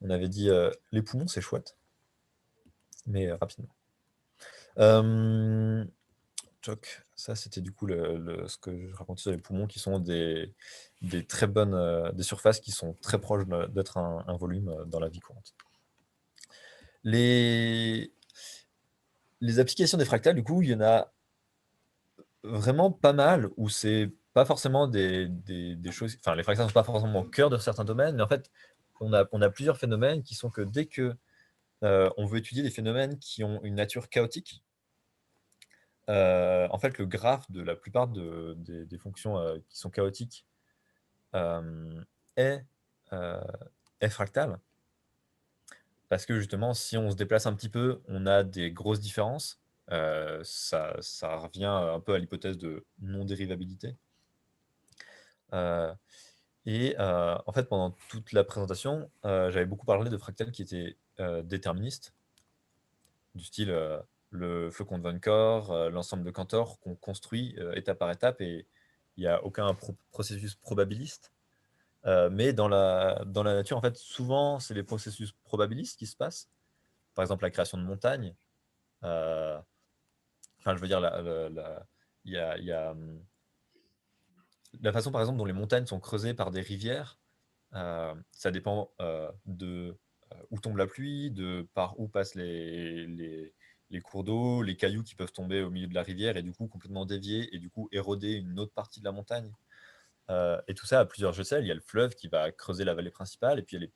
On avait dit les poumons, c'est chouette, mais rapidement. Euh, Ça, c'était du coup ce que je racontais sur les poumons, qui sont des très bonnes des surfaces qui sont très proches d'être un volume dans la vie courante. Les, les applications des fractales, du coup, il y en a vraiment pas mal où c'est pas forcément des choses. Enfin, les fractales ne sont pas forcément au cœur de certains domaines, mais en fait, on a plusieurs phénomènes qui sont que dès que on veut étudier des phénomènes qui ont une nature chaotique, en fait, le graphe de la plupart des fonctions qui sont chaotiques euh, est, euh, est fractal. Parce que justement, si on se déplace un petit peu, on a des grosses différences. Ça revient un peu à l'hypothèse de non-dérivabilité. Euh, en fait, pendant toute la présentation, j'avais beaucoup parlé de fractales qui étaient déterministes, du style le flocon de Von Core, l'ensemble de Cantor qu'on construit étape par étape, et il n'y a aucun processus probabiliste. Mais dans la nature, en fait, souvent, c'est les processus probabilistes qui se passent. Par exemple, la création de montagnes. euh, Enfin, je veux dire, il y a la façon, par exemple, dont les montagnes sont creusées par des rivières. Ça dépend de où tombe la pluie, de par où passent les cours d'eau, les cailloux qui peuvent tomber au milieu de la rivière et du coup complètement dévier et du coup éroder une autre partie de la montagne. Et tout ça à plusieurs échelles. Il y a le fleuve qui va creuser la vallée principale, et puis il y a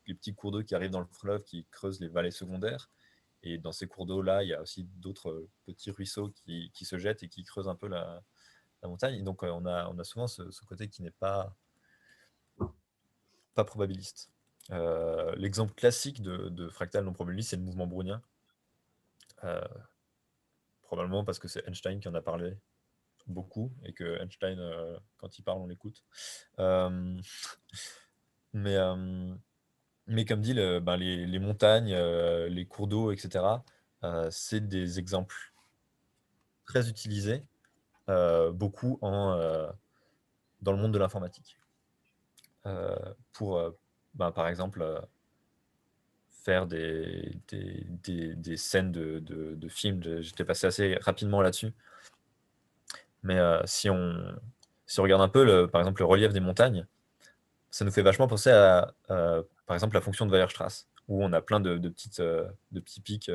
les petits cours d'eau qui arrivent dans le fleuve qui creusent les vallées secondaires. Et dans ces cours d'eau-là, il y a aussi d'autres petits ruisseaux qui se jettent et qui creusent un peu la montagne. Et donc on a souvent ce côté qui n'est pas probabiliste. L'exemple classique de fractal non probabiliste, c'est le mouvement brownien. Euh, Probablement parce que c'est Einstein qui en a parlé beaucoup et que Einstein, quand il parle, on l'écoute. Euh, mais, euh, mais comme dit, les montagnes, les cours d'eau, etc., c'est des exemples très utilisés, beaucoup dans le monde de l'informatique. Pour, par exemple, faire des scènes de films. J'étais passé assez rapidement là-dessus. Mais si on regarde un peu, par exemple, le relief des montagnes, ça nous fait vachement penser à, par exemple, la fonction de Weierstrass, où on a plein de petits pics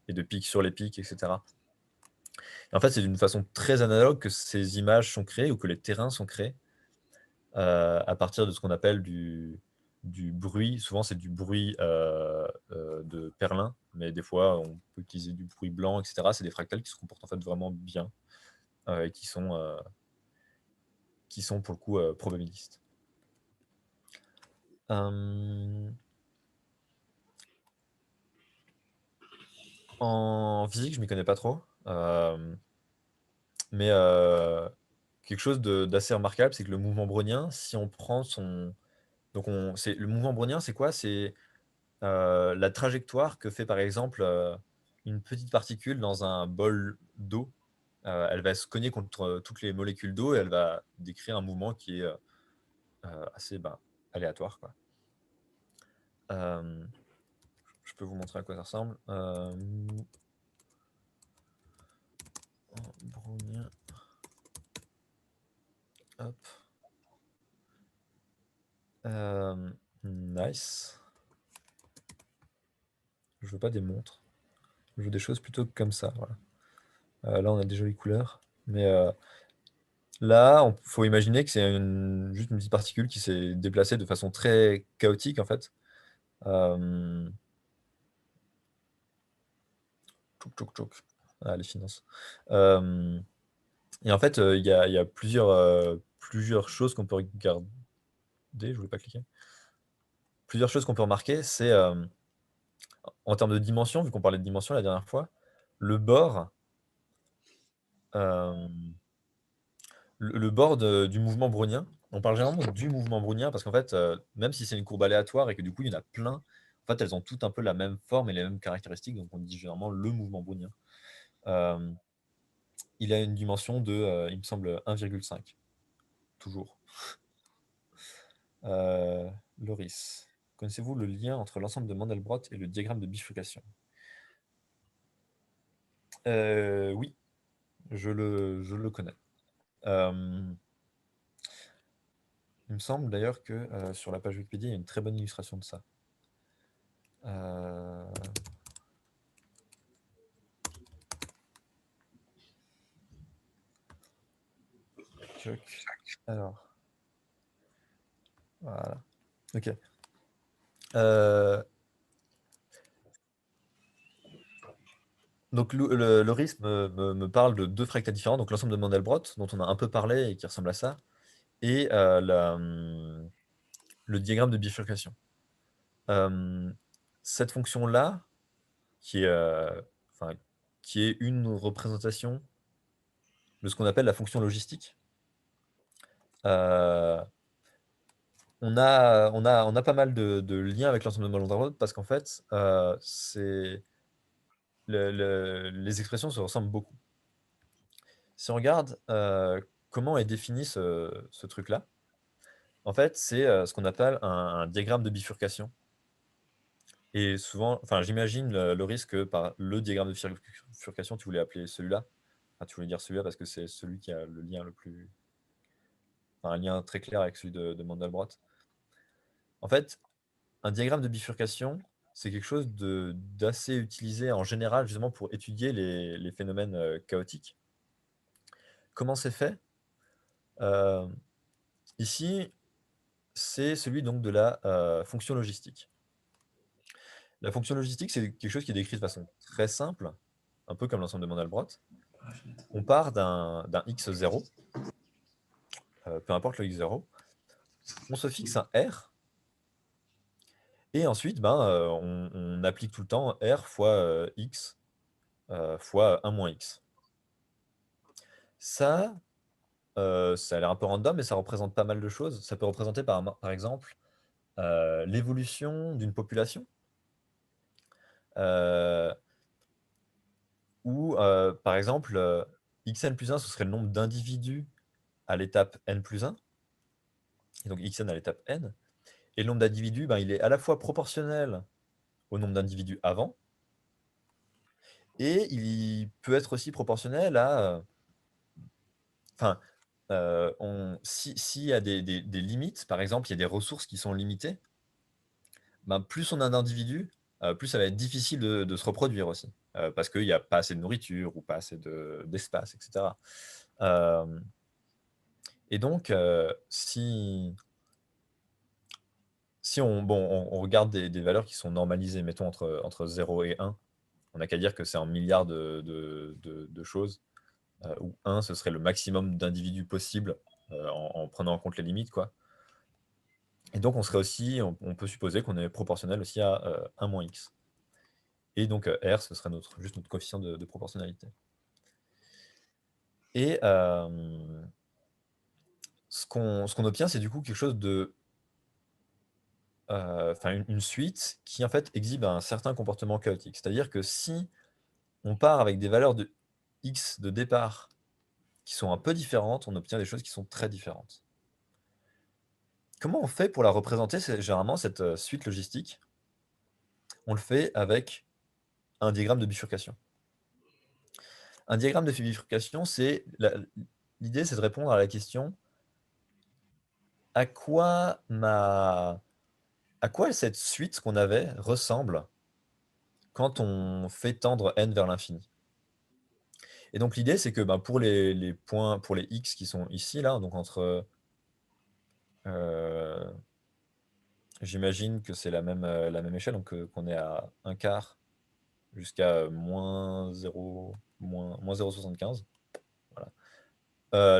et de pics sur les pics, etc. Et en fait, c'est d'une façon très analogue que ces images sont créées ou que les terrains sont créés à partir de ce qu'on appelle du bruit. Souvent, c'est du bruit de perlin, mais des fois, on peut utiliser du bruit blanc, etc. C'est des fractales qui se comportent en fait vraiment bien et qui sont pour le coup probabilistes. Euh, En physique, je m'y connais pas trop. Mais quelque chose d'assez remarquable, c'est que le mouvement brownien, si on prend son. Donc, le mouvement brownien, c'est quoi? C'est la trajectoire que fait par exemple une petite particule dans un bol d'eau. Elle va se cogner contre toutes les molécules d'eau et elle va décrire un mouvement qui est assez aléatoire, quoi. Euh, je peux vous montrer à quoi ça ressemble. Brownien. Hop. Nice. Je veux pas des montres. Je veux des choses plutôt comme ça. Voilà. Là, on a des jolies couleurs. Mais là, il faut imaginer que c'est juste une petite particule qui s'est déplacée de façon très chaotique, en fait. Euh, Tchouk, tchouk, tchouk. Ah, les finances. Euh, et en fait, il y a plusieurs choses qu'on peut regarder. Je voulais pas cliquer. Plusieurs choses qu'on peut remarquer, c'est en termes de dimension, vu qu'on parlait de dimension la dernière fois, le bord, euh, le bord du mouvement brownien. On parle généralement du mouvement brownien parce qu'en fait, même si c'est une courbe aléatoire et que du coup il y en a plein, en fait elles ont toutes un peu la même forme et les mêmes caractéristiques, donc on dit généralement le mouvement brownien. Euh, il a une dimension de, il me semble, 1,5, toujours. Euh, Loris, Connaissez-vous le lien entre l'ensemble de Mandelbrot et le diagramme de bifurcation? Oui, je le connais. Il me semble d'ailleurs que sur la page Wikipédia, il y a une très bonne illustration de ça. Alors, voilà. Ok. Donc Loris me parle de deux fractales différents, donc l'ensemble de Mandelbrot, dont on a un peu parlé et qui ressemble à ça, et le diagramme de bifurcation. Cette fonction-là, qui est une représentation de ce qu'on appelle la fonction logistique, on a pas mal de liens avec l'ensemble de Mandelbrot parce qu'en fait, les expressions se ressemblent beaucoup. Si on regarde comment est défini ce truc-là, en fait, c'est ce qu'on appelle un diagramme de bifurcation. Et souvent, j'imagine le risque que par le diagramme de bifurcation, tu voulais appeler celui-là. Enfin, tu voulais dire celui-là parce que c'est celui qui a le lien le plus. Enfin, un lien très clair avec celui de Mandelbrot. En fait, un diagramme de bifurcation, c'est quelque chose d'assez utilisé en général justement pour étudier les phénomènes chaotiques. Comment c'est fait? Ici, c'est celui donc de la fonction logistique. La fonction logistique, c'est quelque chose qui est décrit de façon très simple, un peu comme l'ensemble de Mandelbrot. On part d'un x0, peu importe le x0, on se fixe un r, et ensuite on applique tout le temps r fois x fois 1 moins x. Ça a l'air un peu random, mais ça représente pas mal de choses. Ça peut représenter par exemple l'évolution d'une population, ou par exemple xn plus 1, ce serait le nombre d'individus à l'étape n plus 1, et donc xn à l'étape n, et le nombre d'individus, il est à la fois proportionnel au nombre d'individus avant, et il peut être aussi proportionnel à... s'il y a des limites, par exemple, il y a des ressources qui sont limitées, plus on a d'individus, plus ça va être difficile de se reproduire aussi, parce qu'il n'y a pas assez de nourriture ou pas assez d'espace, etc. Et donc, si on regarde des valeurs qui sont normalisées, mettons entre 0 et 1, on n'a qu'à dire que c'est un milliard de choses, où 1, ce serait le maximum d'individus possible en prenant en compte les limites, quoi. Et donc, on peut supposer qu'on est proportionnel aussi à 1 moins x. Et donc, R, ce serait juste notre coefficient de proportionnalité. Et ce qu'on obtient, c'est du coup quelque chose de... une suite qui, en fait, exhibe un certain comportement chaotique. C'est-à-dire que si on part avec des valeurs de x de départ qui sont un peu différentes, on obtient des choses qui sont très différentes. Comment on fait pour la représenter, généralement, cette suite logistique? On le fait avec un diagramme de bifurcation. Un diagramme de bifurcation, l'idée, c'est de répondre à la question à quoi cette suite qu'on avait ressemble quand on fait tendre n vers l'infini. Et donc l'idée, c'est que pour les points, pour les x qui sont ici, là, donc entre... j'imagine que c'est la même échelle, donc qu'on est à 1 quart jusqu'à moins 0,75. Voilà.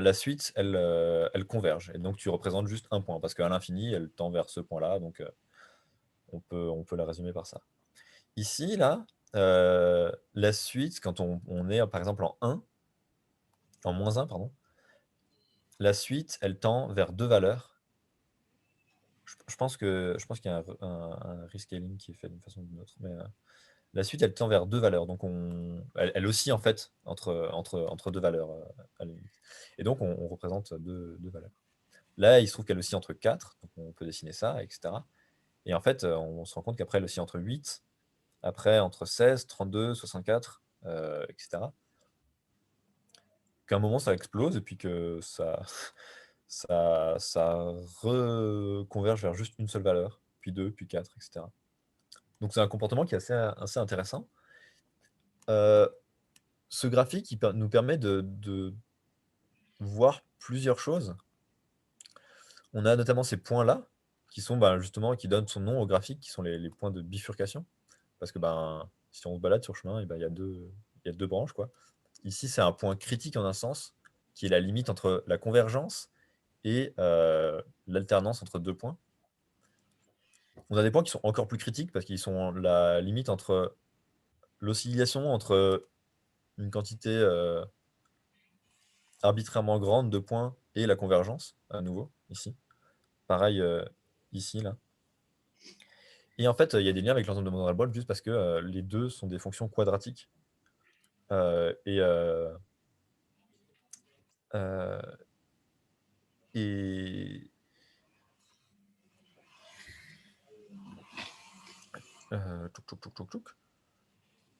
La suite, elle converge. Et donc tu représentes juste un point, parce qu'à l'infini, elle tend vers ce point-là, donc on peut la résumer par ça. Ici, là, la suite, quand on est par exemple en moins 1, pardon, la suite, elle tend vers deux valeurs. Je pense qu'il y a un rescaling qui est fait d'une façon ou d'une autre, mais la suite, elle tend vers deux valeurs. Donc elle oscille en fait entre deux valeurs à la limite. Et donc on représente deux valeurs. Là, il se trouve qu'elle oscille entre 4, donc on peut dessiner ça, etc. Et en fait, on se rend compte qu'après, elle oscille entre 8, après entre 16, 32, 64, etc. Qu'à un moment, ça explose et puis que ça, ça reconverge vers juste une seule valeur, puis 2, puis 4, etc. Donc c'est un comportement qui est assez intéressant. Ce graphique, nous permet de voir plusieurs choses. On a notamment ces points-là, qui sont justement, qui donnent son nom au graphique, qui sont les points de bifurcation. Parce que si on se balade sur le chemin, il y a deux branches, quoi. Ici, c'est un point critique en un sens, qui est la limite entre la convergence et l'alternance entre deux points. On a des points qui sont encore plus critiques parce qu'ils sont la limite entre l'oscillation entre une quantité arbitrairement grande de points et la convergence, à nouveau, ici. Pareil ici, là. Et en fait, il y a des liens avec l'ensemble de Mandelbrot juste parce que les deux sont des fonctions quadratiques. Et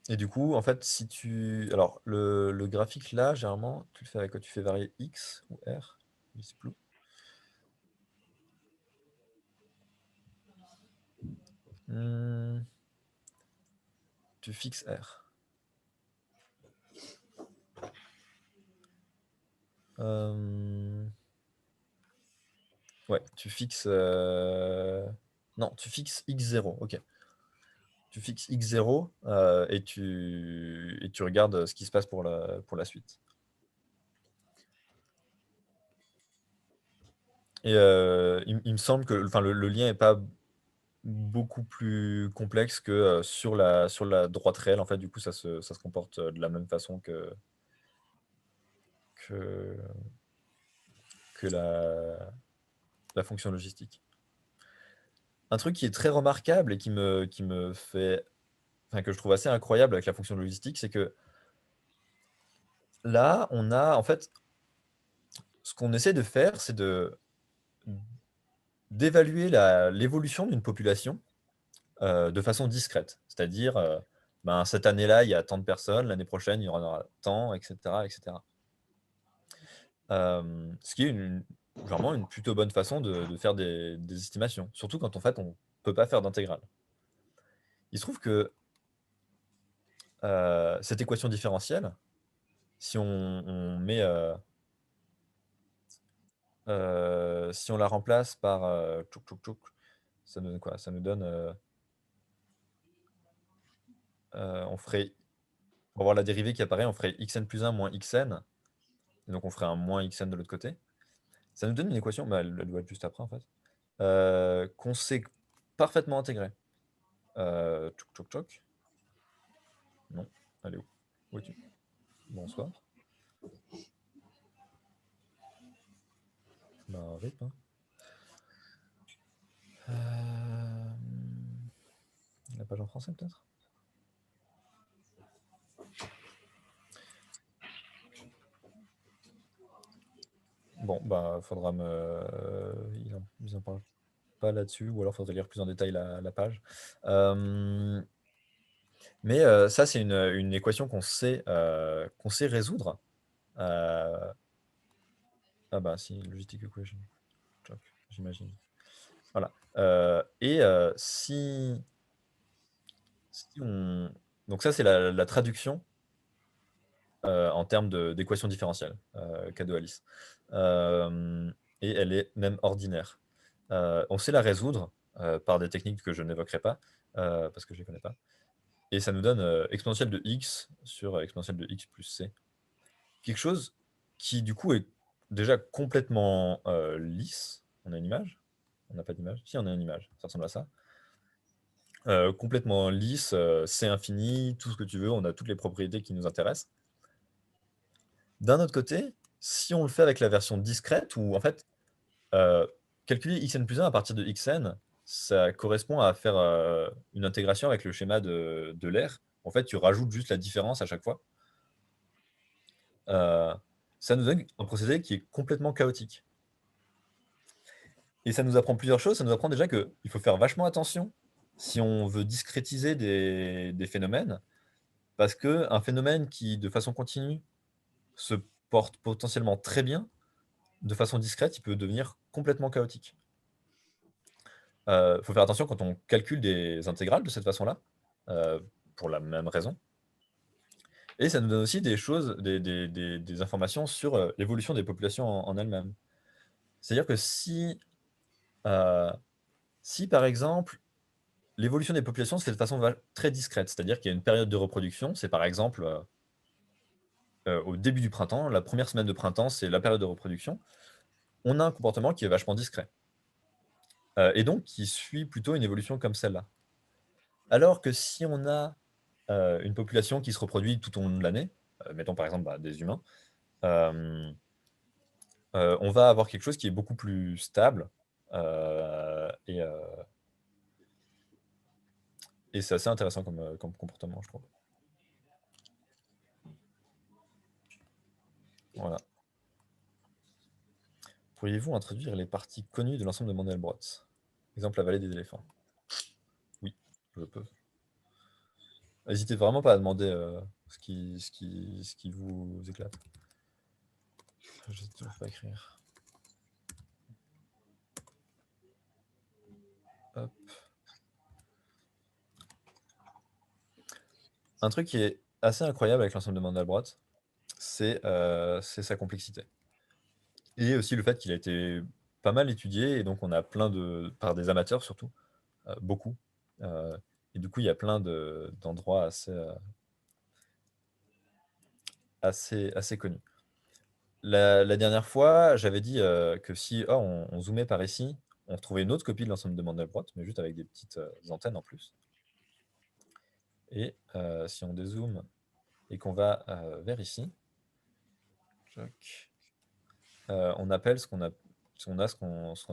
et du coup, en fait, si tu... Alors, le graphique, là, généralement, tu le fais avec quoi? Tu fais varier X ou R? Je sais plus. Tu fixes R. Ouais, tu fixes... Non, tu fixes X0, ok. Tu fixes X0 et tu regardes ce qui se passe pour la suite. Et il me semble que le lien n'est pas beaucoup plus complexe que sur la droite réelle. En fait, du coup, ça se comporte de la même façon que, que la fonction logistique. Un truc qui est très remarquable et qui me fait... Enfin, que je trouve assez incroyable avec la fonction logistique, c'est que là, on a... En fait, ce qu'on essaie de faire, c'est d'évaluer l'évolution d'une population de façon discrète. C'est-à-dire, cette année-là, il y a tant de personnes, l'année prochaine, il y en aura tant, etc. etc. Ce qui est vraiment une plutôt bonne façon de faire des estimations, surtout quand en fait, on ne peut pas faire d'intégrale. Il se trouve que cette équation différentielle, si on met... si on la remplace par ça nous donne quoi? Ça nous donne... on ferait... Pour avoir la dérivée qui apparaît, on ferait xn plus 1 moins xn. Et donc on ferait un moins xn de l'autre côté. Ça nous donne une équation, elle doit être juste après en fait, qu'on sait parfaitement intégrer. Non, allez où? Où es-tu? Bonsoir. RIP. Hein. La page en français peut-être? Bon, faudra me... Ils en parlent pas là-dessus, ou alors faudrait lire plus en détail la page. Mais ça, c'est une équation qu'on sait résoudre. Si, logistic equation. J'imagine. Voilà. Et si on... Donc ça, c'est la traduction en termes d'équation différentielle, cas de Alice. Et elle est même ordinaire. On sait la résoudre par des techniques que je n'évoquerai pas, parce que je ne les connais pas. Et ça nous donne exponentielle de x sur exponentielle de x plus c. Quelque chose qui, du coup, est déjà complètement lisse. On a une image? On n'a pas d'image? Si, on a une image. Ça ressemble à ça. Complètement lisse, c'est infini, tout ce que tu veux, on a toutes les propriétés qui nous intéressent. D'un autre côté, si on le fait avec la version discrète, où en fait, calculer xn plus 1 à partir de xn, ça correspond à faire une intégration avec le schéma de l'air. En fait, tu rajoutes juste la différence à chaque fois. Ça nous donne un procédé qui est complètement chaotique. Et ça nous apprend plusieurs choses. Ça nous apprend déjà qu'il faut faire vachement attention si on veut discrétiser des phénomènes, parce qu'un phénomène qui, de façon continue, se porte potentiellement très bien, de façon discrète, il peut devenir complètement chaotique. Faut faire attention quand on calcule des intégrales de cette façon-là, pour la même raison. Et ça nous donne aussi des choses, des informations sur, l'évolution des populations en elles-mêmes. C'est-à-dire que si par exemple, l'évolution des populations se fait de façon très discrète, c'est-à-dire qu'il y a une période de reproduction, c'est par exemple, au début du printemps, la première semaine de printemps, c'est la période de reproduction. On a un comportement qui est vachement discret, et donc qui suit plutôt une évolution comme celle-là. Alors que si on a, une population qui se reproduit tout au long de l'année, mettons par exemple, des humains, hem, on va avoir quelque chose qui est beaucoup plus stable, et c'est assez intéressant comme comportement, je trouve. Voilà. Pourriez-vous introduire les parties connues de l'ensemble de Mandelbrot? Exemple, la vallée des éléphants. Oui, je peux. N'hésitez vraiment pas à demander, ce qui vous éclate. Je sais toujours pas écrire. Hop. Un truc qui est assez incroyable avec l'ensemble de Mandelbrot, c'est sa complexité. Et aussi le fait qu'il a été pas mal étudié, et donc on a plein par des amateurs surtout, beaucoup. Euh, et du coup, il y a plein d'endroits assez connus. La dernière fois, j'avais dit que si on zoomait par ici, on retrouvait une autre copie de l'ensemble de Mandelbrot, mais juste avec des petites antennes en plus. Et si on dézoome et qu'on va vers ici, on appelle ce qu'on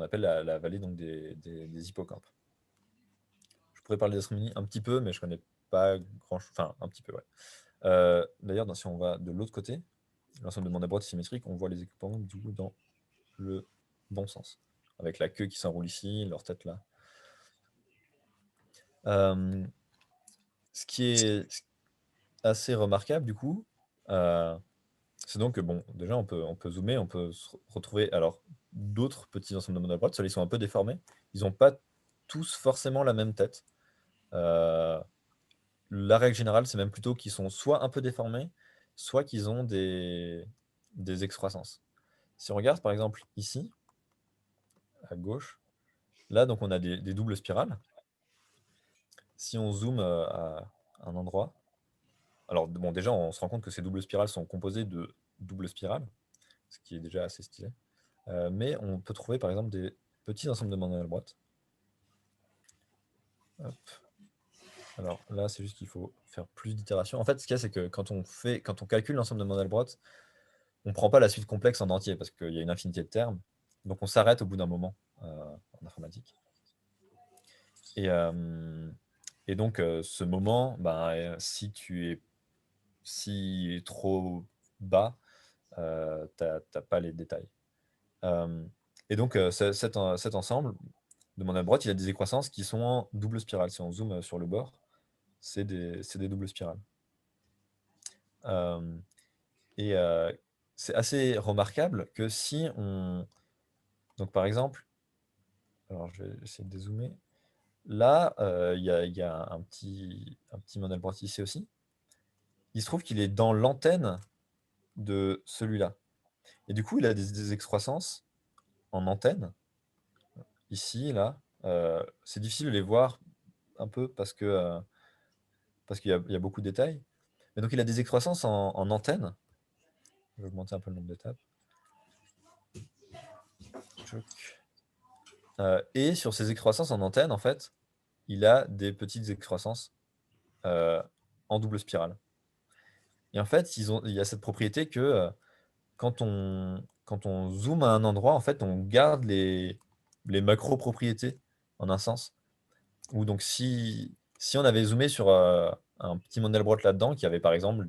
appelle la vallée donc, des hippocampes. Je pourrais parler d'astronomie un petit peu, mais je connais pas grand-chose. Enfin, un petit peu, ouais. D'ailleurs, si on va de l'autre côté, l'ensemble de Mandelbrot symétrique, on voit les hippocampes du coup dans le bon sens, avec la queue qui s'enroule ici, leur tête là. Ce qui est assez remarquable du coup, c'est donc que bon, déjà on peut zoomer, on peut retrouver alors d'autres petits ensembles de Mandelbrot, ceux-là ils sont un peu déformés, ils n'ont pas tous forcément la même tête. La règle générale, c'est même plutôt qu'ils sont soit un peu déformés, soit qu'ils ont des excroissances. Si on regarde par exemple ici, à gauche, là donc on a des doubles spirales. Si on zoome à un endroit, alors bon, déjà on se rend compte que ces doubles spirales sont composées de doubles spirales, ce qui est déjà assez stylé. Mais on peut trouver par exemple des petits ensembles de Mandelbrot. Hop. Alors là, c'est juste qu'il faut faire plus d'itérations. En fait, ce qu'il y a, c'est que quand on calcule l'ensemble de Mandelbrot, on ne prend pas la suite complexe en entier parce qu'il y a une infinité de termes. Donc on s'arrête au bout d'un moment en informatique. Et donc ce moment, si tu es si trop bas, tu n'as pas les détails. Et donc cet ensemble de Mandelbrot, il a des écroissances qui sont en double spirale. Si on zoome sur le bord, c'est des doubles spirales. Euh, et c'est assez remarquable que si on... Donc par exemple, alors je vais essayer de dézoomer. Là, il y a un petit Mandelbrot ici aussi. Il se trouve qu'il est dans l'antenne de celui-là. Et du coup, il a des excroissances en antenne, ici, là. C'est difficile de les voir un peu parce qu'il y a beaucoup de détails. Mais donc, il a des excroissances en antenne. Je vais augmenter un peu le nombre d'étapes. Et sur ces excroissances en antenne, en fait, il a des petites excroissances en double spirale. Et en fait, il y a cette propriété que quand on zoome à un endroit, en fait, on garde les macro-propriétés en un sens. Ou donc, si on avait zoomé sur un petit Mandelbrot là-dedans, qui avait par exemple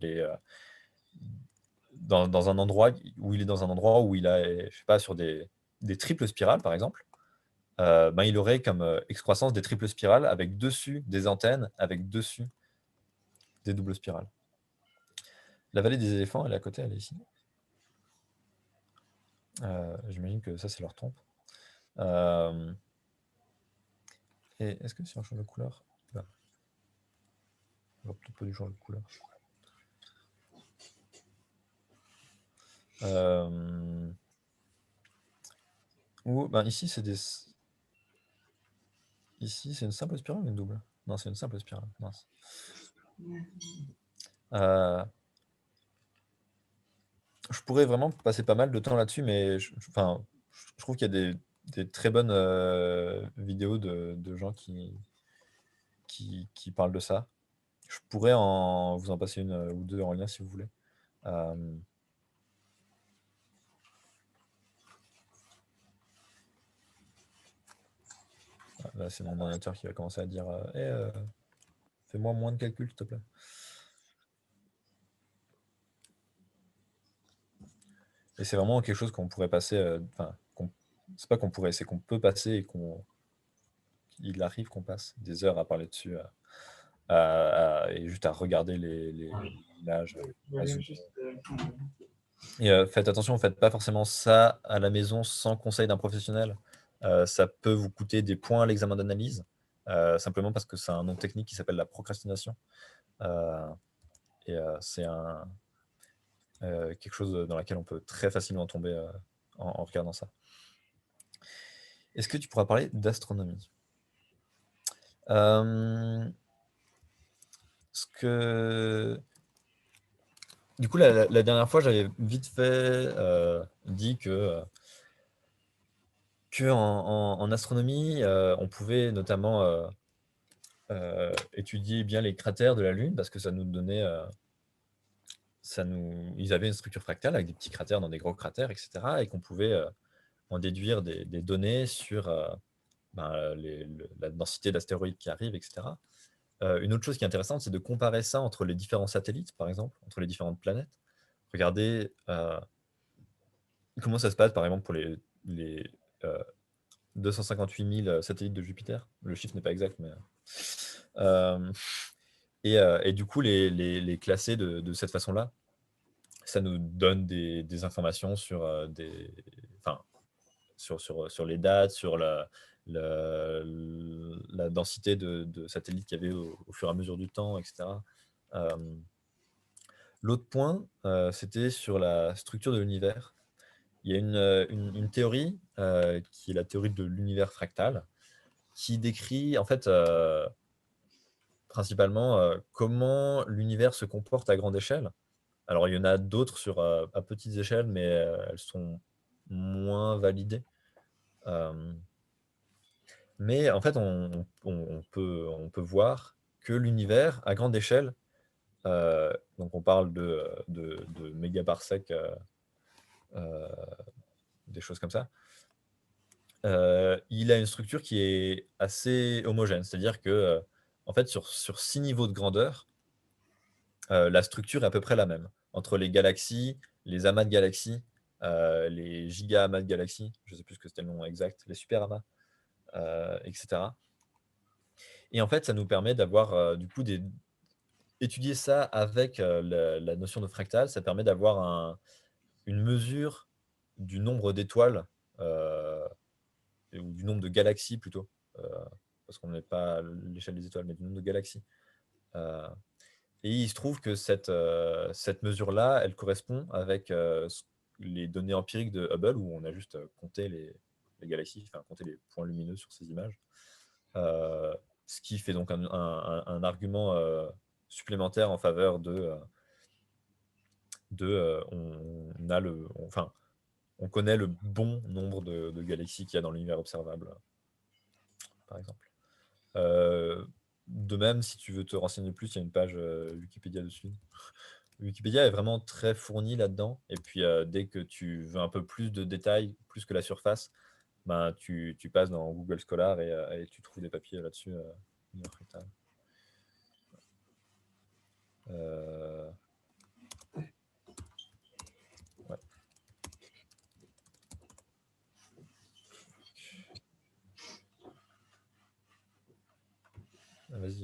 dans un endroit où il est dans un endroit où il a, je sais pas, sur des triples spirales, par exemple, il aurait comme excroissance des triples spirales avec dessus des antennes, avec dessus des doubles spirales. La vallée des éléphants, elle est à côté, elle est ici. J'imagine que ça, c'est leur trompe. Et est-ce que si on change de couleur, là, on va peut-être pas du changer de couleur. Ou ici, c'est des. Ici, c'est une simple spirale ou une double? Non, c'est une simple spirale. Mince. Je pourrais vraiment passer pas mal de temps là-dessus, mais je trouve qu'il y a des très bonnes vidéos de gens qui parlent de ça. Je pourrais vous en passer une ou deux en lien si vous voulez. Là, c'est mon ordinateur qui va commencer à dire fais-moi moins de calculs, s'il te plaît. Et c'est vraiment quelque chose qu'on pourrait passer. C'est pas qu'on pourrait, c'est qu'on peut passer et il arrive qu'on passe des heures à parler dessus et juste à regarder les images. Et faites attention, faites pas forcément ça à la maison sans conseil d'un professionnel. Ça peut vous coûter des points à l'examen d'analyse, simplement parce que c'est un nom technique qui s'appelle la procrastination. C'est quelque chose dans laquelle on peut très facilement tomber en regardant ça. Est-ce que tu pourras parler d'astronomie? Du coup, la dernière fois, j'avais vite fait dit que en astronomie, on pouvait notamment étudier bien les cratères de la Lune parce que ça nous donnait. Ils avaient une structure fractale avec des petits cratères dans des gros cratères, etc. Et qu'on pouvait en déduire des données sur la densité d'astéroïdes qui arrivent, etc. Une autre chose qui est intéressante, c'est de comparer ça entre les différents satellites, par exemple, entre les différentes planètes. Regardez comment ça se passe, par exemple, pour les 258 000 satellites de Jupiter. Le chiffre n'est pas exact, mais. Et du coup, les classer de cette façon-là, ça nous donne des informations sur, sur les dates, sur la densité de satellites qu'il y avait au fur et à mesure du temps, etc. L'autre point, c'était sur la structure de l'univers. Il y a une théorie qui est la théorie de l'univers fractal, qui décrit en fait principalement comment l'univers se comporte à grande échelle. Alors il y en a d'autres à petites échelles, mais elles sont moins validées. Mais en fait, on peut voir que l'univers à grande échelle, donc on parle de mégaparsecs, des choses comme ça, il a une structure qui est assez homogène. C'est-à-dire que, en fait, sur 6 niveaux de grandeur, la structure est à peu près la même. Entre les galaxies, les amas de galaxies, les giga-amas de galaxies, je ne sais plus ce que c'était le nom exact, les super-amas, etc. Et en fait, ça nous permet d'avoir du coup étudier ça avec la notion de fractal, ça permet d'avoir une mesure du nombre d'étoiles, ou du nombre de galaxies plutôt, parce qu'on n'est pas à l'échelle des étoiles, mais du nombre de galaxies. Et il se trouve que cette mesure-là, elle correspond avec les données empiriques de Hubble, où on a juste compté les galaxies, enfin compté les points lumineux sur ces images. Ce qui fait donc un argument supplémentaire en faveur on connaît le bon nombre de galaxies qu'il y a dans l'univers observable, par exemple. De même, si tu veux te renseigner plus, il y a une page Wikipédia dessus. Wikipédia est vraiment très fourni là-dedans. Et puis, dès que tu veux un peu plus de détails, plus que la surface, tu passes dans Google Scholar et tu trouves des papiers là-dessus. Ouais.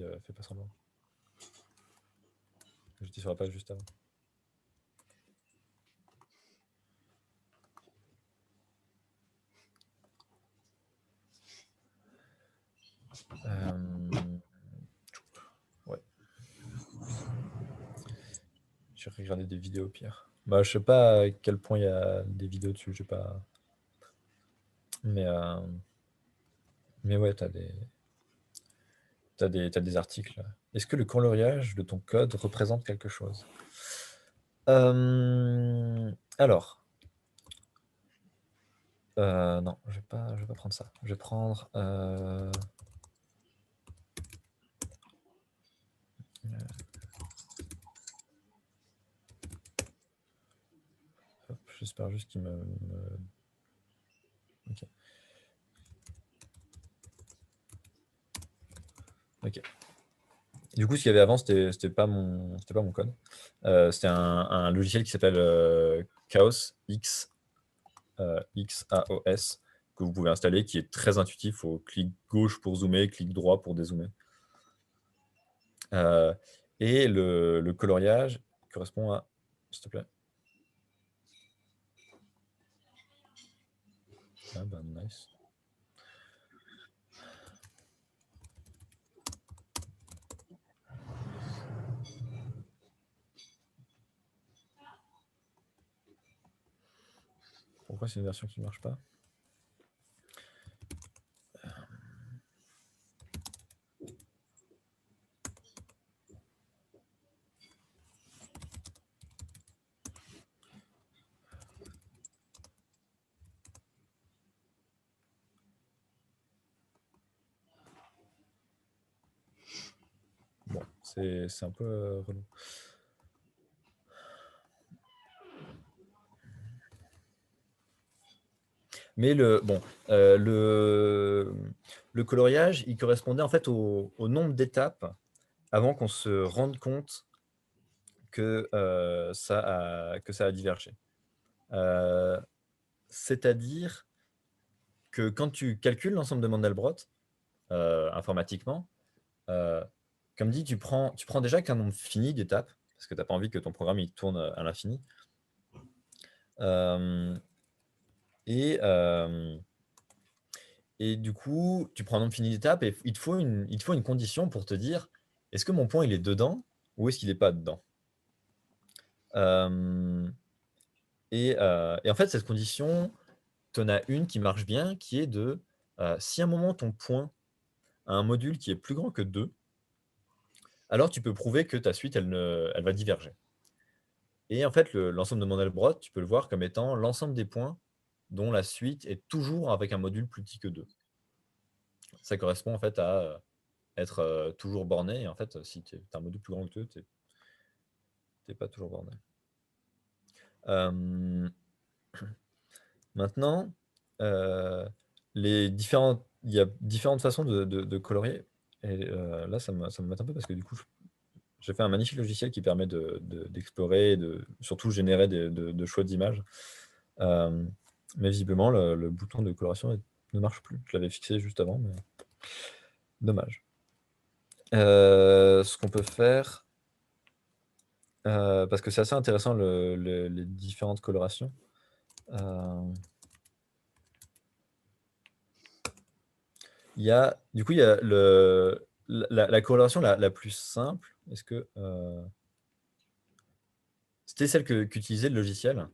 vas-y, fais pas semblant. J'étais sur la page juste avant. Ouais. J'ai regardé des vidéos pire. Bah, je sais pas à quel point il y a des vidéos dessus, je sais pas. Mais ouais, t'as des articles. Est-ce que le coloriage de ton code représente quelque chose? Alors, non, je vais pas prendre ça. Je vais prendre. Hop, j'espère juste qu'il Ok. Ok. Du coup, ce qu'il y avait avant, c'était pas mon code. C'était un logiciel qui s'appelle Chaos X, XAOS, que vous pouvez installer, qui est très intuitif. Il faut clic gauche pour zoomer, clic droit pour dézoomer. Et le coloriage correspond à... S'il te plaît. Ah bah nice. Pourquoi c'est une version qui ne marche pas? Bon, c'est un peu relou. Mais le coloriage, il correspondait en fait au nombre d'étapes avant qu'on se rende compte que, ça a divergé. C'est-à-dire que quand tu calcules l'ensemble de Mandelbrot, informatiquement, comme dit, tu prends déjà qu'un nombre fini d'étapes, parce que tu n'as pas envie que ton programme il tourne à l'infini. Et du coup, tu prends un nombre fini d'étapes et il te faut une condition pour te dire, est-ce que mon point il est dedans ou est-ce qu'il n'est pas dedans? Et en fait, cette condition, tu en as une qui marche bien, qui est de, si à un moment ton point a un module qui est plus grand que 2, alors tu peux prouver que ta suite, elle va diverger. Et en fait, l'ensemble de Mandelbrot, tu peux le voir comme étant l'ensemble des points dont la suite est toujours avec un module plus petit que 2. Ça correspond en fait à être toujours borné. Et en fait, si tu as un module plus grand que 2, tu n'es pas toujours borné. Maintenant, il y a différentes façons de colorier. Et là, ça me met un peu parce que du coup, j'ai fait un magnifique logiciel qui permet d'explorer et de surtout générer de choix d'images. Mais visiblement, le bouton de coloration ne marche plus. Je l'avais fixé juste avant, mais dommage. Ce qu'on peut faire, parce que c'est assez intéressant les différentes colorations. Du coup, il y a la coloration la plus simple. Est-ce que c'était celle qu'utilisait le logiciel,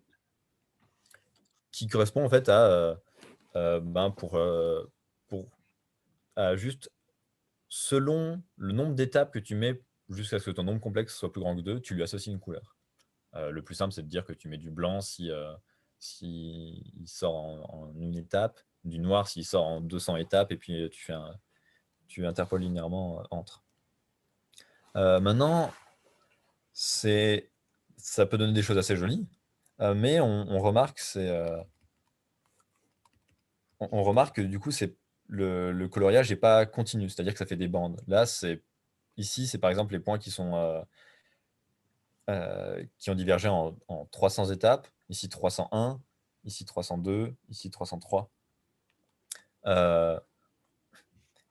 qui correspond en fait à juste selon le nombre d'étapes que tu mets jusqu'à ce que ton nombre complexe soit plus grand que 2, tu lui associes une couleur. Le plus simple, c'est de dire que tu mets du blanc si il sort en une étape, du noir s'il sort en 200 étapes, et puis tu interpoles linéairement entre. Maintenant, ça peut donner des choses assez jolies, mais on remarque on remarque que du coup, le coloriage n'est pas continu, c'est-à-dire que ça fait des bandes. Là, ici, c'est par exemple les points qui ont divergé en 300 étapes. Ici 301, ici 302, ici 303.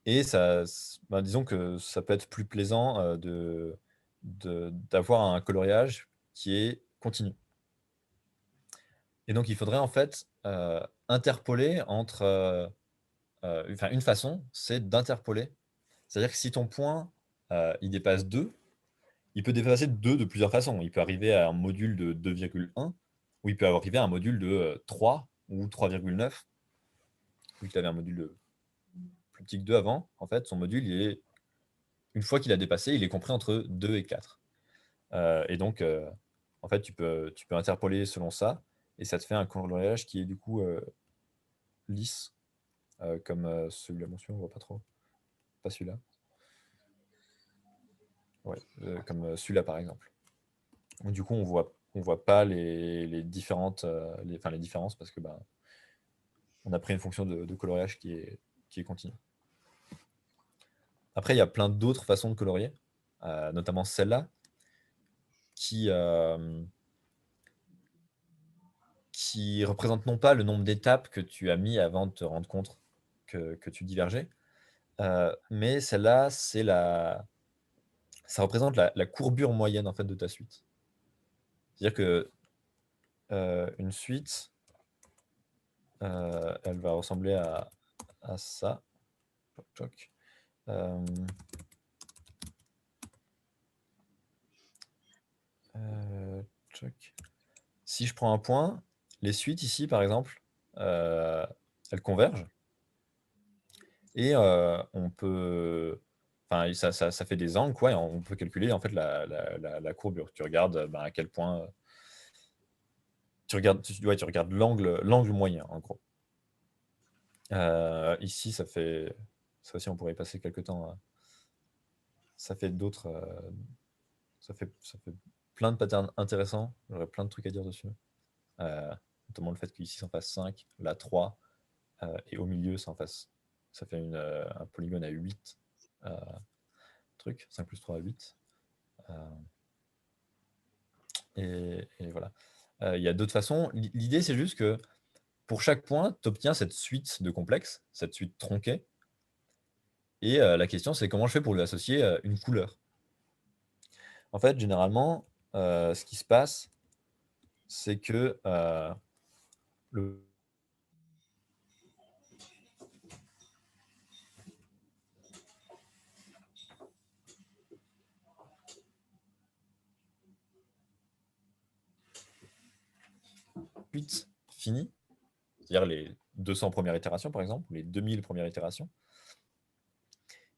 Et ça, disons que ça peut être plus plaisant d'avoir un coloriage qui est continu. Et donc, il faudrait en fait interpoler entre... enfin, une façon, c'est d'interpoler. C'est-à-dire que si ton point, il dépasse 2, il peut dépasser 2 de plusieurs façons. Il peut arriver à un module de 2,1, ou il peut arriver à un module de 3 ou 3,9. Vu qu'il avait un module plus petit que 2 avant, en fait, son module, une fois qu'il a dépassé, il est compris entre 2 et 4. Et donc, en fait, tu peux interpoler selon ça, et ça te fait un coloriage qui est du coup lisse, comme celui-là, mention, on voit pas trop. Pas celui-là. Ouais, comme celui-là, par exemple. Donc, du coup, on voit pas les différentes, les différences parce que on a pris une fonction de coloriage qui est continue. Après, il y a plein d'autres façons de colorier, notamment celle-là, qui représente non pas le nombre d'étapes que tu as mis avant de te rendre compte que tu divergeais, mais celle-là, ça représente la courbure moyenne en fait, de ta suite. C'est-à-dire que une suite, elle va ressembler à ça. Euh, Si je prends un point, les suites ici, par exemple, elles convergent. Et on peut... Enfin, ça fait des angles, quoi, et on peut calculer en fait la courbure. Tu regardes à quel point... tu regardes l'angle moyen, en gros. Ici, ça aussi, on pourrait y passer quelques temps. Ça fait d'autres... ça fait plein de patterns intéressants. J'aurais plein de trucs à dire dessus. Notamment le fait qu'ici, ça en fasse 5, là 3, et au milieu, ça fait un polygone à 8 trucs. 5 plus 3 à 8. Et voilà. Il y a d'autres façons. L'idée, c'est juste que pour chaque point, tu obtiens cette suite de complexes, cette suite tronquée. Et la question, c'est comment je fais pour lui associer une couleur. En fait, généralement, ce qui se passe, c'est que le suite finie, c'est-à-dire les 200 premières itérations, par exemple, ou les 2000 premières itérations.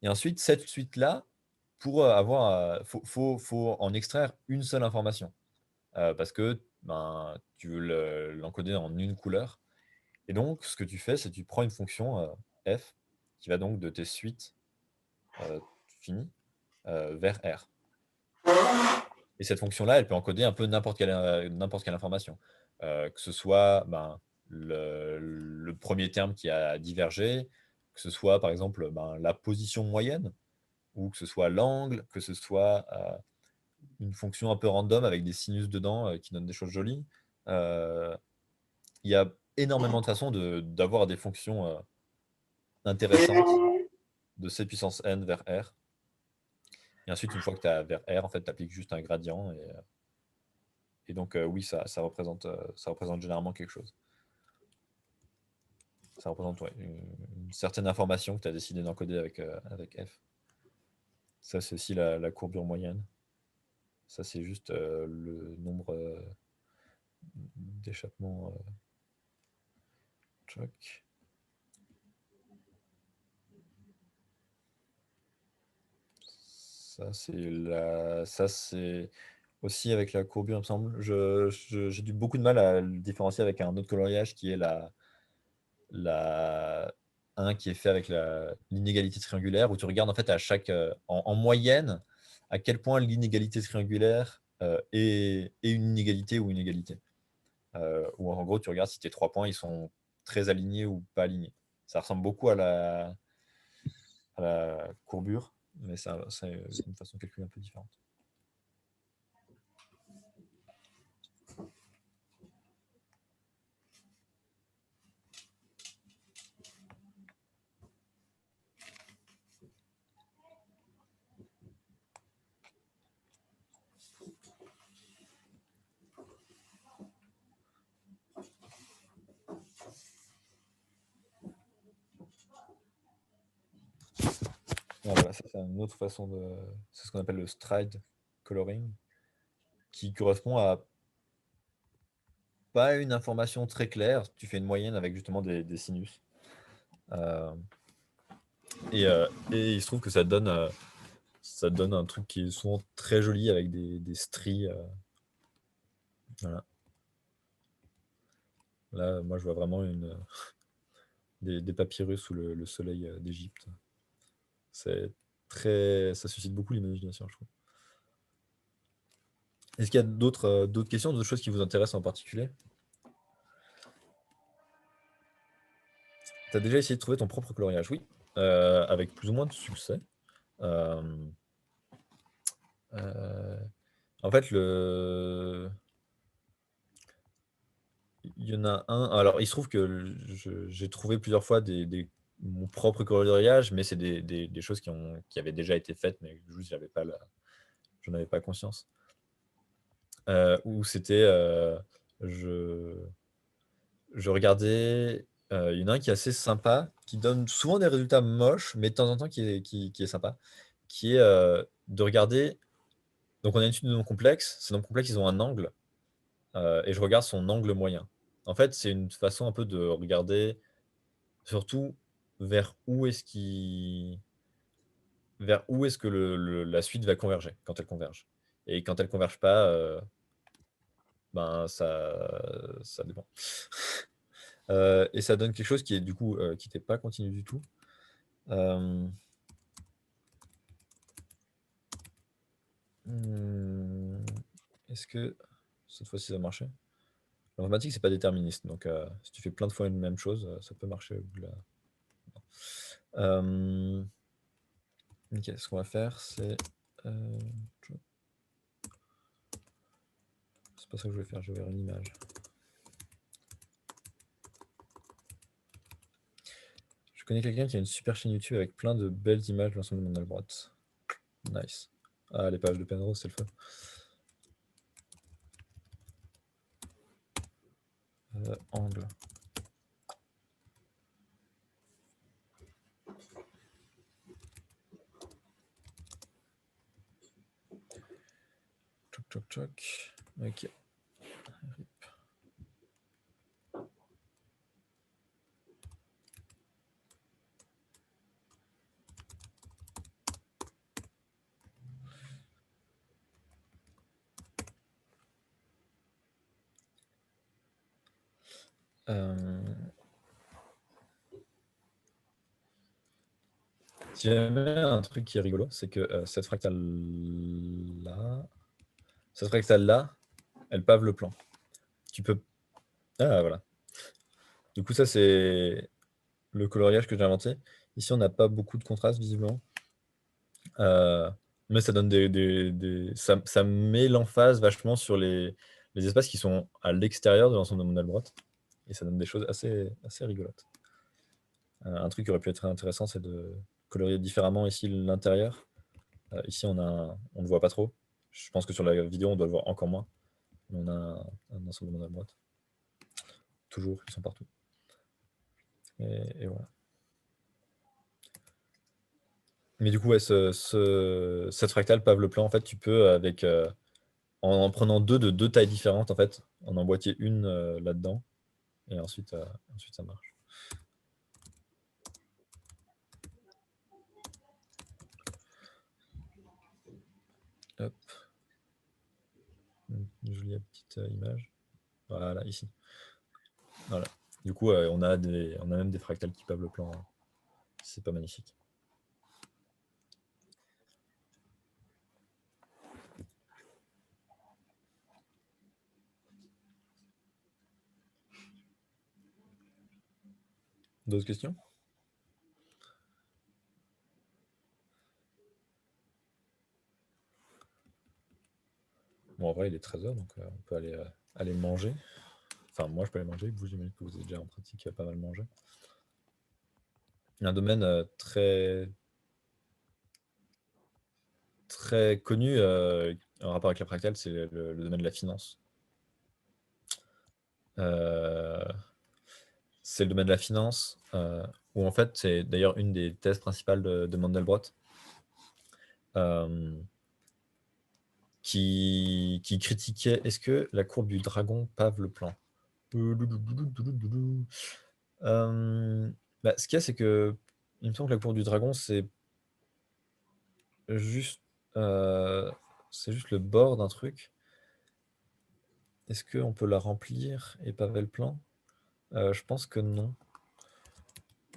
Et ensuite, cette suite-là, pour faut en extraire une seule information. Parce que tu veux l'encoder en une couleur. Et donc, ce que tu fais, c'est que tu prends une fonction f qui va donc de tes suites finies vers R. Et cette fonction-là, elle peut encoder un peu n'importe quelle information. Que ce soit le premier terme qui a divergé, que ce soit par exemple la position moyenne, ou que ce soit l'angle, que ce soit une fonction un peu random avec des sinus dedans qui donnent des choses jolies. Il y a énormément de façons d'avoir des fonctions intéressantes de C puissance n vers R. Et ensuite, une fois que tu as vers R, en fait, tu appliques juste un gradient. Et donc, oui, ça représente généralement quelque chose. Ça représente une certaine information que tu as décidé d'encoder avec F. Ça, c'est aussi la courbure moyenne. Ça, c'est juste le nombre d'échappements. Ça, c'est aussi avec la courbure, il me semble. J'ai eu beaucoup de mal à le différencier avec un autre coloriage qui est un qui est fait avec l'inégalité triangulaire, où tu regardes en fait à en moyenne à quel point l'inégalité triangulaire est une inégalité ou une égalité. Ou en gros, tu regardes si tes 3 points ils sont très alignés ou pas alignés. Ça ressemble beaucoup à la courbure, mais c'est une façon de calculer un peu différente. Voilà, ça c'est une autre façon de. C'est ce qu'on appelle le stride coloring, qui correspond à pas une information très claire. Tu fais une moyenne avec justement des sinus. Euh, et il se trouve que ça donne un truc qui est souvent très joli avec des stries. Voilà. Là, moi, je vois vraiment des papyrus sous le soleil d'Égypte. Ça suscite beaucoup l'imagination, je trouve. Est-ce qu'il y a d'autres questions, d'autres choses qui vous intéressent en particulier? Tu as déjà essayé de trouver ton propre coloriage? Oui, avec plus ou moins de succès. Euh, euh, En fait, il y en a un. Alors, il se trouve que j'ai trouvé plusieurs fois mon propre coloriage, mais c'est des choses qui avaient déjà été faites, mais juste j'en avais pas conscience. Où c'était. Je, je regardais. Il y en a un qui est assez sympa, qui donne souvent des résultats moches, mais de temps en temps qui est sympa, qui est de regarder. Donc, on a une suite de nombres complexes. Ces nombres complexes, ils ont un angle, et je regarde son angle moyen. En fait, c'est une façon un peu de regarder surtout vers où est-ce que la suite va converger quand elle converge. Et quand elle converge pas, ben ça dépend. Et ça donne quelque chose qui est du coup qui n'était pas continu du tout. Euh, hmm, Est-ce que cette fois-ci ça va marcher? L'informatique, c'est pas déterministe, donc si tu fais plein de fois une même chose, ça peut marcher au bout de la. Euh, ok, ce qu'on va faire, c'est. euh, c'est pas ça que je vais faire, je vais faire une image. Je connais quelqu'un qui a une super chaîne YouTube avec plein de belles images de l'ensemble de mon aile droite. Nice. Ah, les pages de Penrose, c'est le feu. Angle. Choc, choc, choc. Ok. Euh, Si jamais un truc qui est rigolo, c'est que cette fractale-là, elle pave le plan. Tu peux. Ah, voilà. Du coup, ça, c'est le coloriage que j'ai inventé. Ici, on n'a pas beaucoup de contraste, visiblement. Euh, mais ça donne ça met l'emphase vachement sur les espaces qui sont à l'extérieur de l'ensemble de mon aile droite. Et ça donne des choses assez rigolotes. Un truc qui aurait pu être très intéressant, c'est de colorier différemment ici l'intérieur. Ici, on ne le voit pas trop. Je pense que sur la vidéo, on doit le voir encore moins. Mais on a un ensemble de aile droite. Toujours, ils sont partout. Et voilà. Mais du coup, ouais, cette fractale pave le plan, en fait, tu peux, en prenant de deux tailles différentes, en fait, en emboîtier une là-dedans, et ensuite ça marche. Hop. Une jolie petite image. Voilà, ici. Voilà. Du coup, on a même des fractales qui pavent le plan. Hein. C'est pas magnifique. D'autres questions? Bon, en vrai, il est 13h, donc on peut aller manger. Enfin, moi, je peux aller manger. Vous, j'imagine que vous êtes déjà en pratique pas mal mangé. Il y a un domaine très connu en rapport avec la fractale, c'est le domaine de la finance. Euh, c'est le domaine de la finance, où en fait, c'est d'ailleurs une des thèses principales de Mandelbrot. qui critiquait est-ce que la courbe du dragon pave le plan. Bah, ce qu'il y a, c'est que il me semble que la courbe du dragon, juste, c'est juste le bord d'un truc. Est-ce qu'on peut la remplir et paver le plan? Je pense que non.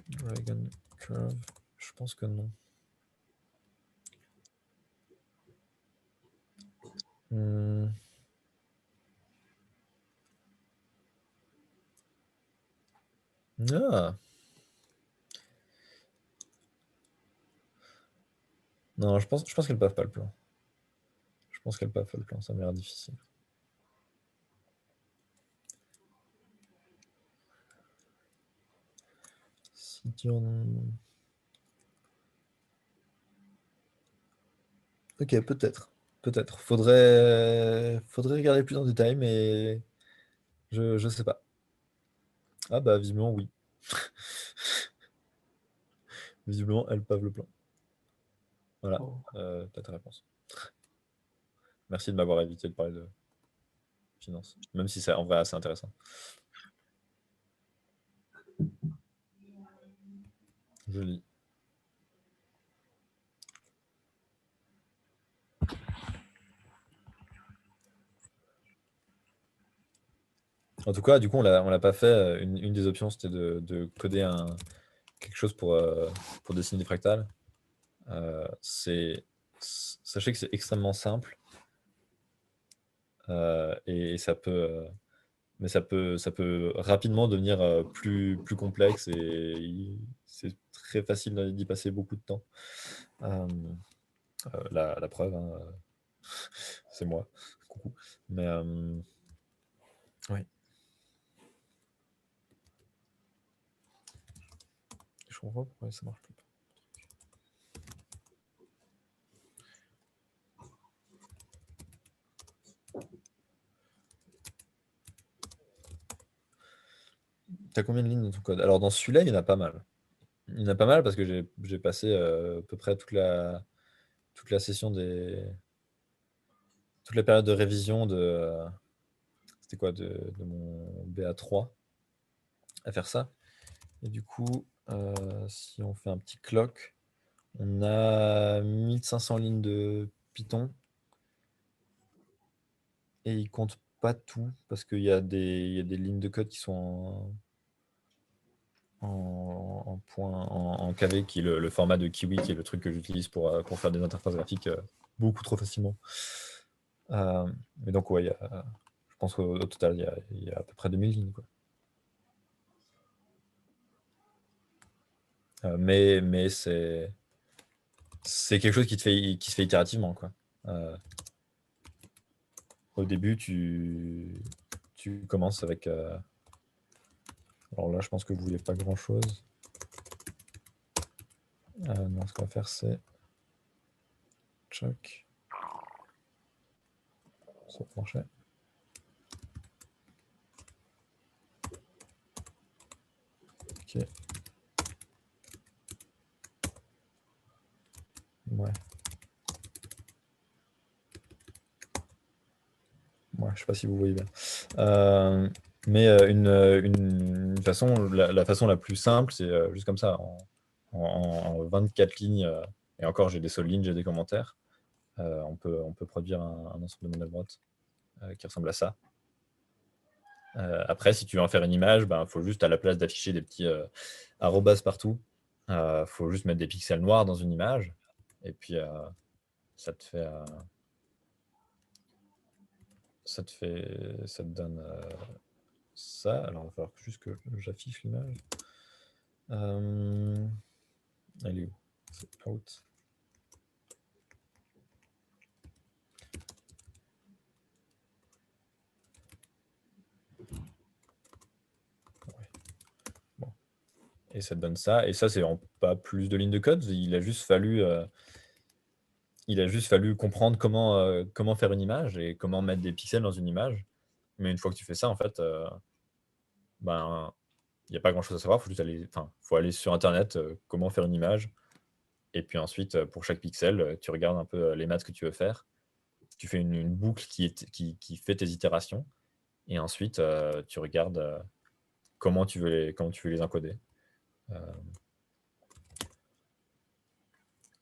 Dragon curve, je pense que non. Ah. Non, je pense qu'elle pave pas le plan. Je pense qu'elle pave pas le plan, ça m'a l'air difficile. Si tu en... Ok, peut-être. Peut-être. Faudrait regarder plus en détail, mais je sais pas. Ah bah visiblement oui. Visiblement, elle pave le plan. Voilà, Oh. t'as ta réponse. Merci de m'avoir évité de parler de finance. Même si c'est en vrai assez intéressant. Joli. En tout cas, du coup, on l'a pas fait. Une des options, c'était de coder quelque chose pour dessiner des fractales. Sachez que c'est extrêmement simple et mais ça peut rapidement devenir plus complexe et c'est très facile d'y passer beaucoup de temps. La preuve, hein, c'est moi. Coucou. Mais oui. Je comprends pas pourquoi ça marche plus. T'as combien de lignes dans ton code? Alors dans celui-là, il y en a pas mal. Il y en a pas mal parce que j'ai passé à peu près toute la session toute la période de révision c'était quoi, de mon BA3 à faire ça. Et du coup, si on fait un petit clock, on a 1500 lignes de Python et il compte pas tout parce qu'il y a il y a des lignes de code qui sont en KV, qui est le format de Kiwi, qui est le truc que j'utilise pour faire des interfaces graphiques beaucoup trop facilement. Mais donc, ouais, je pense qu'au total, il y a à peu près 2000 lignes, quoi. Mais c'est quelque chose qui se fait itérativement, quoi. Au début, tu commences avec... alors là, je pense que vous voulez pas grand-chose. Non, ce qu'on va faire, c'est... Choc. Ça marchait. Ok. Ouais. Ouais, je sais pas si vous voyez bien. Mais une façon, la façon la plus simple, c'est juste comme ça, en 24 lignes, et encore, j'ai des seules lignes, j'ai des commentaires. On peut produire un ensemble de Mandelbrot qui ressemble à ça. Après, si tu veux en faire une image, il faut juste, à la place d'afficher des petits arrobas partout, il faut juste mettre des pixels noirs dans une image. Et puis, ça te fait... ça te donne ça. Alors, il va falloir juste que j'affiche l'image. Elle est où? C'est out. Ouais. Bon. Et ça te donne ça. Et ça, c'est en pas plus de lignes de code. Il a juste fallu comprendre comment faire une image et comment mettre des pixels dans une image. Mais une fois que tu fais ça, en fait, il n'y a pas grand-chose à savoir. Faut aller sur Internet, comment faire une image. Et puis ensuite, pour chaque pixel, tu regardes un peu les maths que tu veux faire. Tu fais une boucle qui fait tes itérations. Et ensuite, tu regardes comment tu veux les encoder.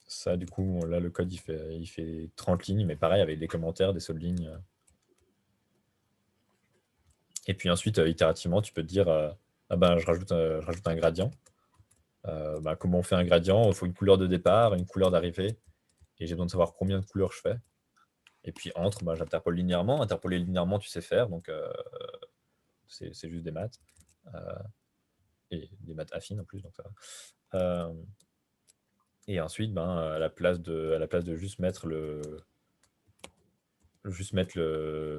Ça, du coup, là, le code, il fait 30 lignes, mais pareil, avec des commentaires, des seules lignes. Et puis ensuite, itérativement, tu peux te dire, ah ben, je rajoute un gradient. Comment on fait un gradient? Il faut une couleur de départ, une couleur d'arrivée, et j'ai besoin de savoir combien de couleurs je fais. Et puis entre, j'interpole linéairement. Interpoler linéairement, tu sais faire, donc c'est juste des maths. Et des maths affines en plus, donc ça va. Et ensuite, à la place de juste mettre le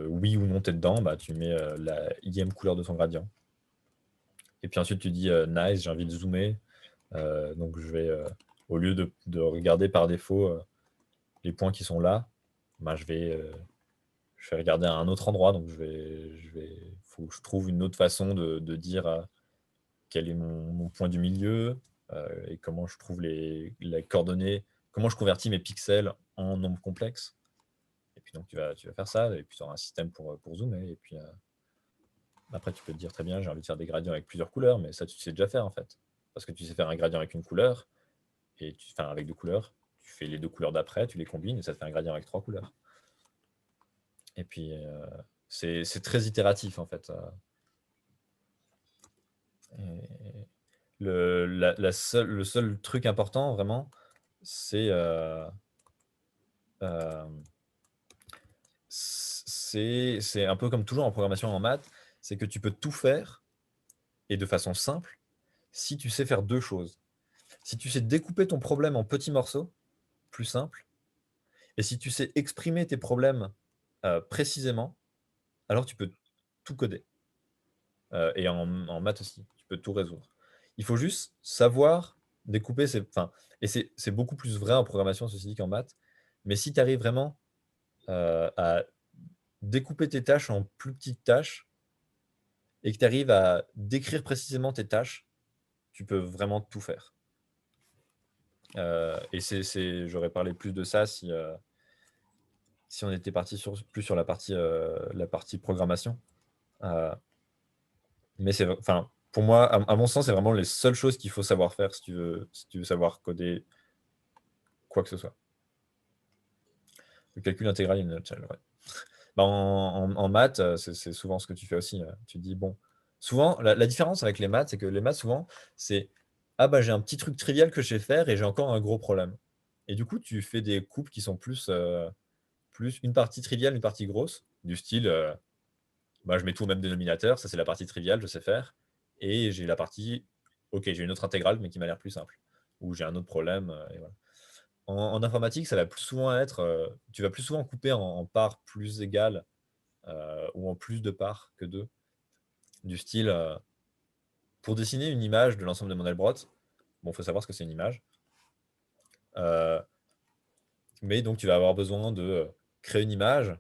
oui ou non t'es dedans, tu mets la ième couleur de ton gradient. Et puis ensuite, tu dis nice, j'ai envie de zoomer. Donc je vais, au lieu de regarder par défaut les points qui sont là, je vais regarder à un autre endroit. Donc faut que je trouve une autre façon de dire quel est mon point du milieu et comment je trouve les coordonnées, comment je convertis mes pixels en nombres complexes. Et puis donc tu vas faire ça, et puis tu auras un système pour zoomer. Et puis après, tu peux te dire très bien, j'ai envie de faire des gradients avec plusieurs couleurs, mais ça, tu sais déjà faire en fait. Parce que tu sais faire un gradient avec une couleur, avec deux couleurs, tu fais les deux couleurs d'après, tu les combines, et ça te fait un gradient avec 3 couleurs. Et puis, c'est très itératif en fait. Et le seul truc important, vraiment, c'est un peu comme toujours en programmation en maths, c'est que tu peux tout faire, et de façon simple, si tu sais faire deux choses. Si tu sais découper ton problème en petits morceaux, plus simples, et si tu sais exprimer tes problèmes précisément, alors tu peux tout coder. Et en maths aussi, tu peux tout résoudre. Il faut juste savoir découper et c'est beaucoup plus vrai en programmation, ceci dit, qu'en maths. Mais si tu arrives vraiment à découper tes tâches en plus petites tâches et que tu arrives à décrire précisément tes tâches, tu peux vraiment tout faire. Et j'aurais parlé plus de ça si on était parti plus sur la partie programmation. Mais pour moi, à mon sens, c'est vraiment les seules choses qu'il faut savoir faire si tu veux savoir coder quoi que ce soit. Le calcul intégral inutile, ouais. En maths, c'est souvent ce que tu fais aussi. Tu te dis, bon, souvent, la différence avec les maths, c'est que les maths, souvent, c'est j'ai un petit truc trivial que je sais faire et j'ai encore un gros problème. Et du coup, tu fais des coupes qui sont plus une partie triviale, une partie grosse, du style, je mets tout au même dénominateur, ça c'est la partie triviale, je sais faire, et j'ai la partie, ok, j'ai une autre intégrale, mais qui m'a l'air plus simple, ou j'ai un autre problème, et voilà. En informatique, ça va plus souvent être, tu vas plus souvent couper en parts plus égales, ou en plus de parts que deux, du style, pour dessiner une image de l'ensemble de Mandelbrot, il faut savoir ce que c'est une image, euh, mais donc tu vas avoir besoin de créer une image,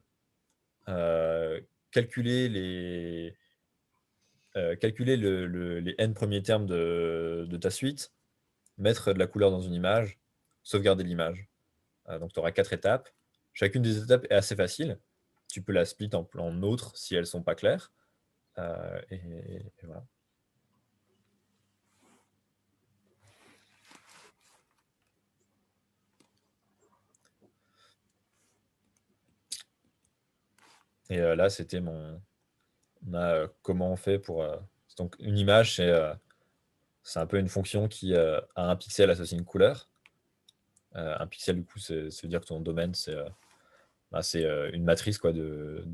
calculer les n premiers termes de ta suite, mettre de la couleur dans une image, sauvegarder l'image. Donc tu auras 4 étapes. Chacune des étapes est assez facile. Tu peux la split en autres si elles ne sont pas claires. Et voilà. Et là, c'était comment on fait pour... donc une image, c'est un peu une fonction qui a un pixel associé à une couleur. Un pixel, du coup, ça veut dire que ton domaine, c'est une matrice quoi, de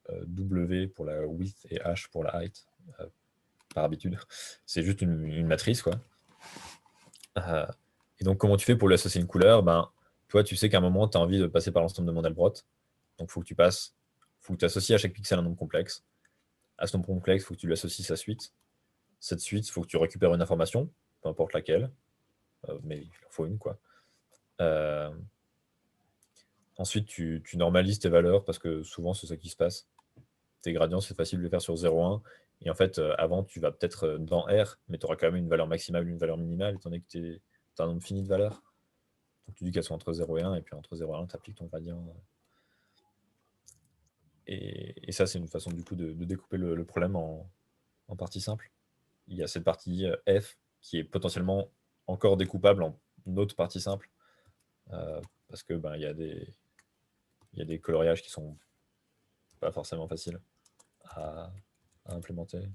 W pour la width et H pour la height, par habitude. C'est juste une matrice, quoi. Et donc, comment tu fais pour lui associer une couleur? Toi, tu sais qu'à un moment, tu as envie de passer par l'ensemble de Mandelbrot. Donc, il faut que tu associes à chaque pixel un nombre complexe. À ce nombre complexe, il faut que tu lui associes sa suite. Cette suite, il faut que tu récupères une information, peu importe laquelle, mais il en faut une, quoi. Ensuite, tu normalises tes valeurs parce que souvent, c'est ça qui se passe. Tes gradients, c'est facile de les faire sur 0,1. Et en fait, avant, tu vas peut-être dans R, mais tu auras quand même une valeur maximale, une valeur minimale, étant donné que tu as un nombre fini de valeurs. Donc tu dis qu'elles sont entre 0 et 1, et puis entre 0 et 1, tu appliques ton gradient. Et ça, c'est une façon du coup de découper le problème en parties simples. Il y a cette partie F qui est potentiellement encore découpable en autre partie simple, parce que il y a des coloriages qui sont pas forcément faciles à implémenter.